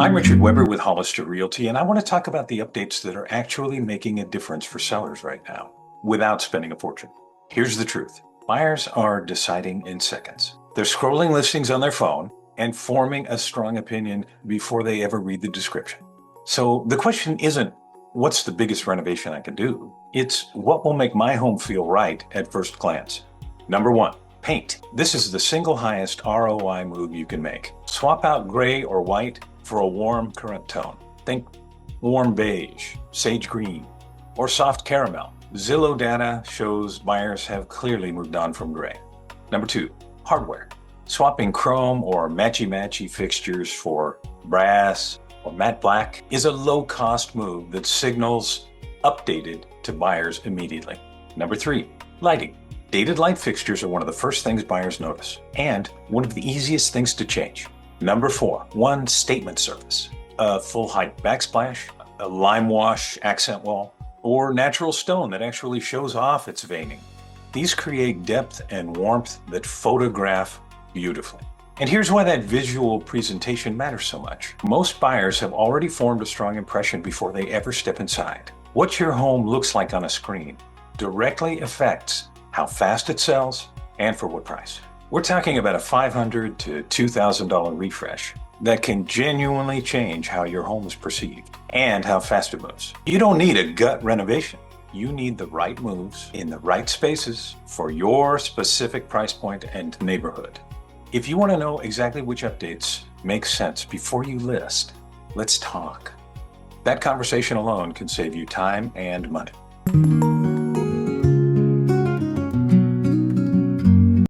I'm Richard Weber with Hollister Realty, and I want to talk about the updates that are actually making a difference for sellers right now without spending a fortune. Here's the truth. Buyers are deciding in seconds. They're scrolling listings on their phone and forming a strong opinion before they ever read the description. So the question isn't, what's the biggest renovation I can do? It's what will make my home feel right at first glance. Number one, paint. This is the single highest ROI move you can make. Swap out gray or white for a warm current tone. Think warm beige, sage green, or soft caramel. Zillow data shows buyers have clearly moved on from gray. Number two, hardware. Swapping chrome or matchy-matchy fixtures for brass or matte black is a low-cost move that signals updated to buyers immediately. Number three, lighting. Dated light fixtures are one of the first things buyers notice, and one of the easiest things to change. Number four, one statement surface. A full-height backsplash, a lime wash accent wall, or natural stone that actually shows off its veining. These create depth and warmth that photograph beautifully. And here's why that visual presentation matters so much. Most buyers have already formed a strong impression before they ever step inside. What your home looks like on a screen directly affects how fast it sells and for what price. We're talking about a $500 to $2,000 refresh that can genuinely change how your home is perceived and how fast it moves. You don't need a gut renovation. You need the right moves in the right spaces for your specific price point and neighborhood. If you want to know exactly which updates make sense before you list, let's talk. That conversation alone can save you time and money.